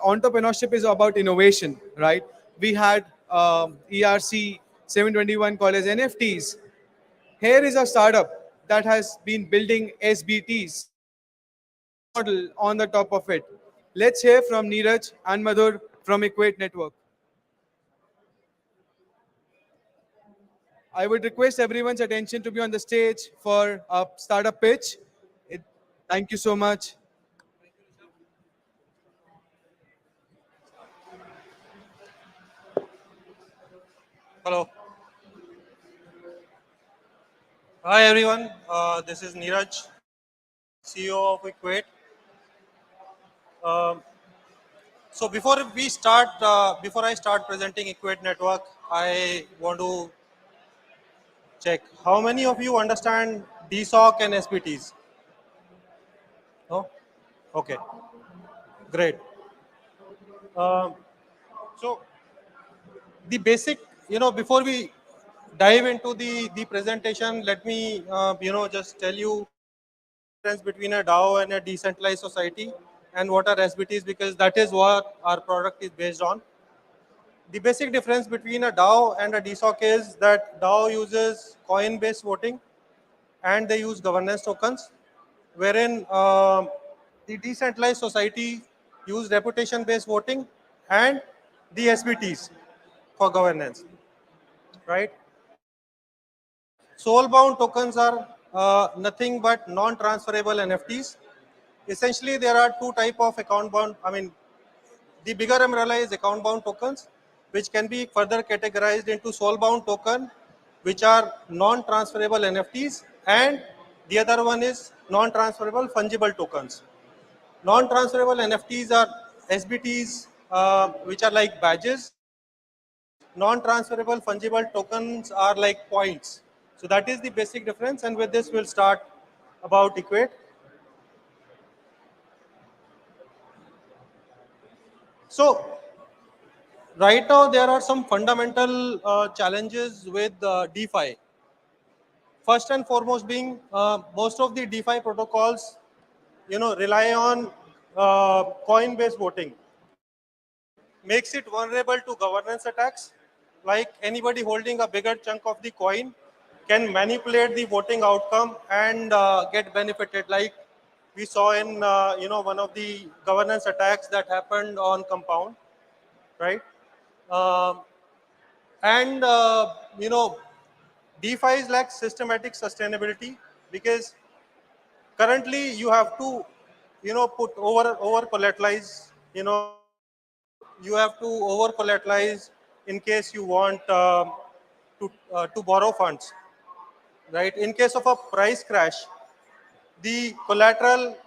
entrepreneurship is about innovation, right? We had ERC 721 called as NFTs. Here is a startup that has been building SBTs model on the top of it. Let's hear from Neeraj and Madhur from EQ8 Network. I would request everyone's attention to be on the stage for a startup pitch. It, thank you so much. Hello. Hi everyone. This is Neeraj, CEO of EQ8. Um, so before I start presenting EQ8 Network, I want to check how many of you understand DSOC and SBTs. No? Okay. Great. Um, so the basic, before we dive into the presentation, let me, just tell you the difference between a DAO and a decentralized society and what are SBTs, because that is what our product is based on. The basic difference between a DAO and a DSOC is that DAO uses coin-based voting and they use governance tokens, wherein the decentralized society use reputation-based voting and the SBTs for governance, right? Soul-bound tokens are nothing but non-transferable NFTs. Essentially, there are two type of account-bound. The bigger umbrella is account-bound tokens, which can be further categorized into soul-bound token, which are non-transferable NFTs, and the other one is non-transferable fungible tokens. Non-transferable NFTs are SBTs, which are like badges. Non-transferable fungible tokens are like points. So that is the basic difference, and with this we'll start about EQ8. So right now there are some fundamental challenges with DeFi. First and foremost being most of the DeFi protocols, rely on coin-based voting. Makes it vulnerable to governance attacks. Like anybody holding a bigger chunk of the coin can manipulate the voting outcome and get benefited. Like we saw in one of the governance attacks that happened on Compound, right? Um, and DeFi is like systematic sustainability, because currently you have to put over collateralize, you have to over collateralize in case you want to borrow funds, right? In case of a price crash, the collateral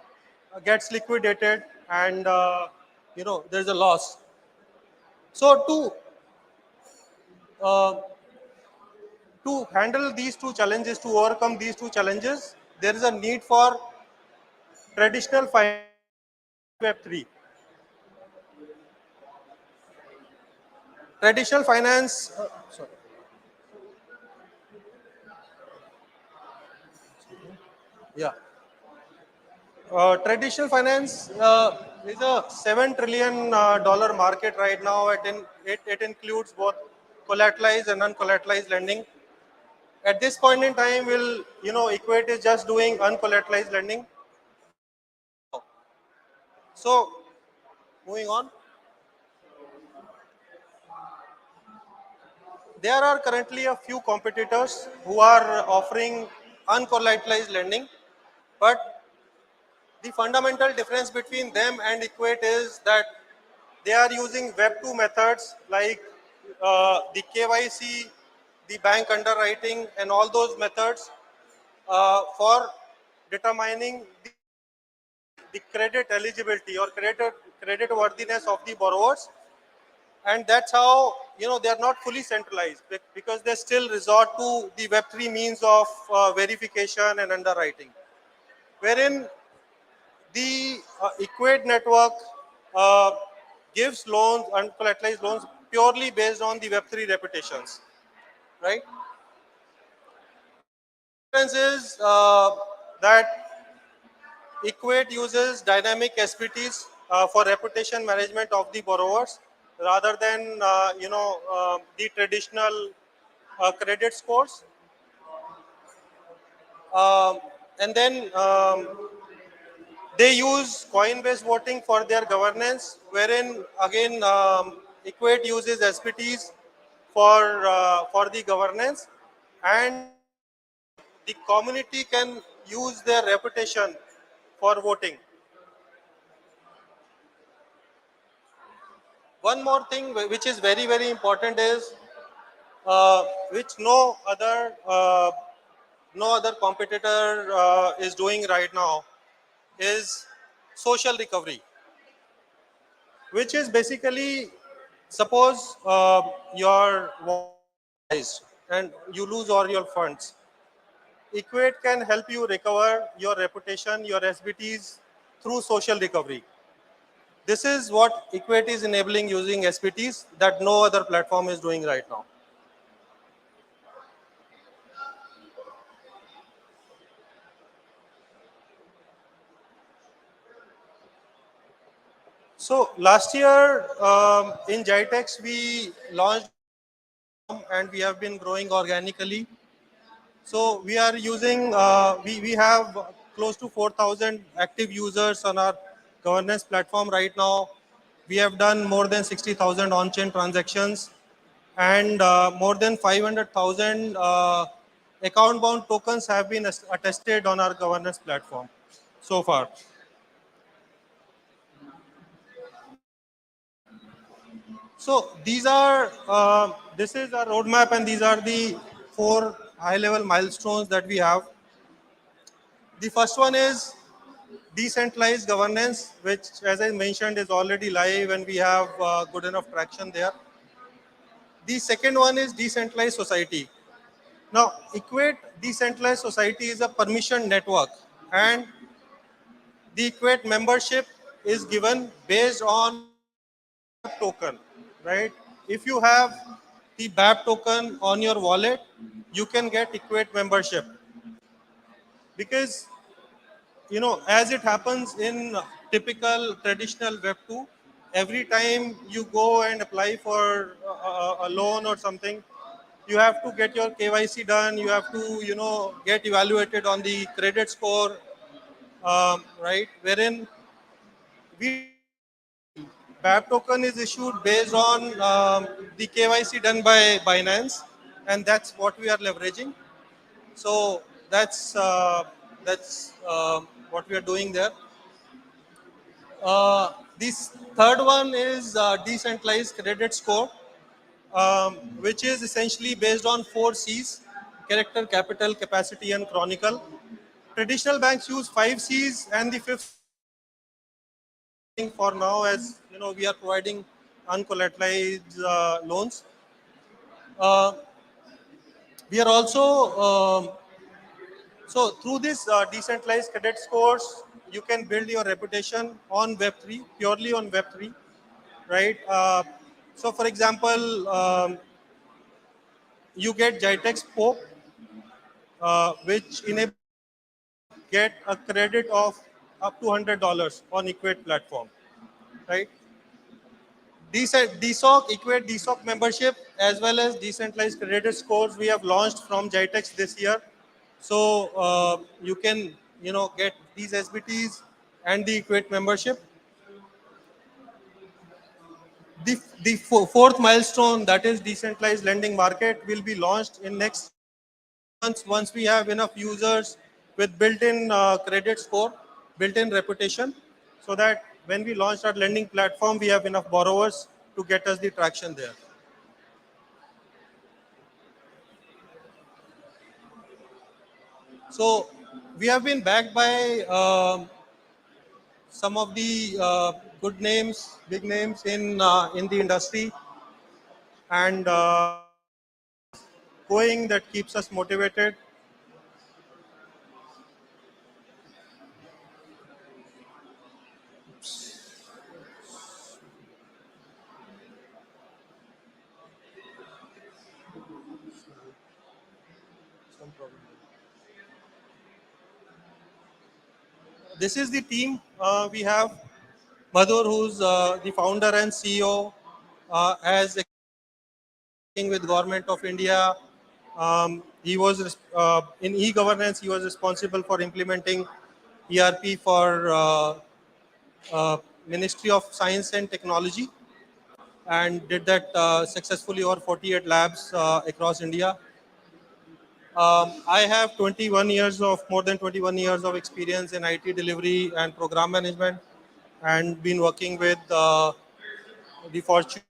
gets liquidated and there's a loss. So uh, to handle these two challenges, to overcome these two challenges, there is a need for traditional finance Web3. Traditional finance, sorry. Yeah. Traditional finance is a $7 trillion market right now. It includes both collateralized and uncollateralized lending. At this point in time, EQ8 is just doing uncollateralized lending. So, moving on. There are currently a few competitors who are offering uncollateralized lending, but the fundamental difference between them and EQ8 is that they are using Web2 methods like the KYC, the bank underwriting, and all those methods for determining the credit eligibility or credit worthiness of the borrowers. And that's how they are not fully centralized, because they still resort to the Web3 means of verification and underwriting, wherein the EQ8 network uh, gives loans, uncollateralized loans, purely based on the Web3 reputations, right? The difference is that EQ8 uses dynamic SPTs for reputation management of the borrowers rather than the traditional credit scores. Um, and then they use coin-based voting for their governance, wherein again Equate uses SPTs for the governance, and the community can use their reputation for voting. One more thing which is very important is which no other competitor is doing right now is social recovery, which is basically suppose your wallet is compromised and you lose all your funds. Equate can help you recover your reputation, your SBTs through social recovery. This is what Equate is enabling using SBTs that no other platform is doing right now. So last year in GITEX we launched and we have been growing organically. So we are using, we have close to 4,000 active users on our governance platform right now. We have done more than 60,000 on-chain transactions and more than 500,000 account-bound tokens have been attested on our governance platform so far. So these are, this is our roadmap and these are the 4 high-level milestones that we have. The first one is decentralized governance, which, as I mentioned, is already live and we have good enough traction there. The second one is decentralized society. Now, Equate Decentralized Society is a permission network, and the Equate membership is given based on BAP token, right? If you have the BAP token on your wallet, you can get Equate membership because as it happens in typical traditional Web 2, every time you go and apply for a loan or something, you have to get your KYC done, you have to, get evaluated on the credit score, right? Wherein we BAP token is issued based on the KYC done by Binance, and that's what we are leveraging. So that's what we are doing there. This third one is decentralized credit score, which is essentially based on 4 C's: character, capital, capacity, and chronicle. Traditional banks use 5 C's, and the fifth thing for now, as we are providing uncollateralized loans. Uh, we are also so through this decentralized credit scores, you can build your reputation on Web3, purely on Web3, right? So, for example, you get GITEX POP, which enables get a credit of up to $100 on Equate platform, right? DSOC, Equate DSOC membership, as well as decentralized credit scores, we have launched from GITEX this year. So you can, get these SBTs and the Equate membership. The fourth milestone, that is decentralized lending market, will be launched in next months once we have enough users with built-in credit score, built-in reputation, so that when we launch our lending platform, we have enough borrowers to get us the traction there. So we have been backed by some of the good names, big names in the industry, and going that keeps us motivated. This is the team we have. Madhur, who's the founder and CEO, has working with Government of India. He was in e-governance. He was responsible for implementing ERP for Ministry of Science and Technology, and did that successfully over 48 labs across India. I have 21 years of more than 21 years of experience in IT delivery and program management, and been working with the Fortune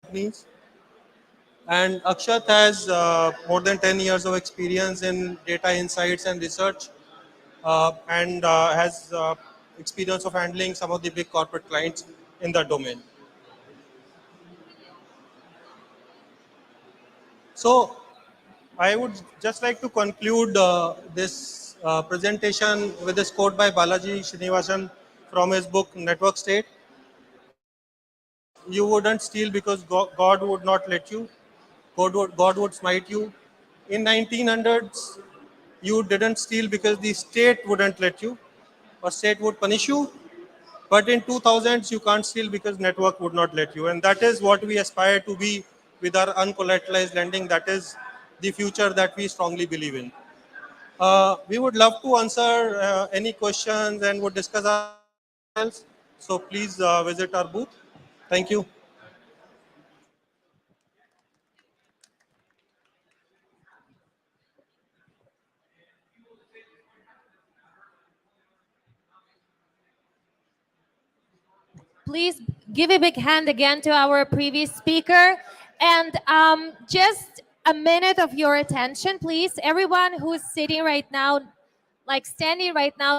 companies. And Akshat has more than 10 years of experience in data insights and research, and has experience of handling some of the big corporate clients in that domain. So I would just like to conclude this presentation with this quote by Balaji Srinivasan from his book Network State. You wouldn't steal because God would not let you. God would smite you. In 1900s, you didn't steal because the state wouldn't let you, or state would punish you. But in 2000s, you can't steal because network would not let you. And that is what we aspire to be with our uncollateralized lending. That is the future that we strongly believe in. We would love to answer any questions and would discuss ourselves. So please visit our booth. Thank you. Please give a big hand again to our previous speaker. And just a minute of your attention, please. Everyone who's sitting right now, like standing right now,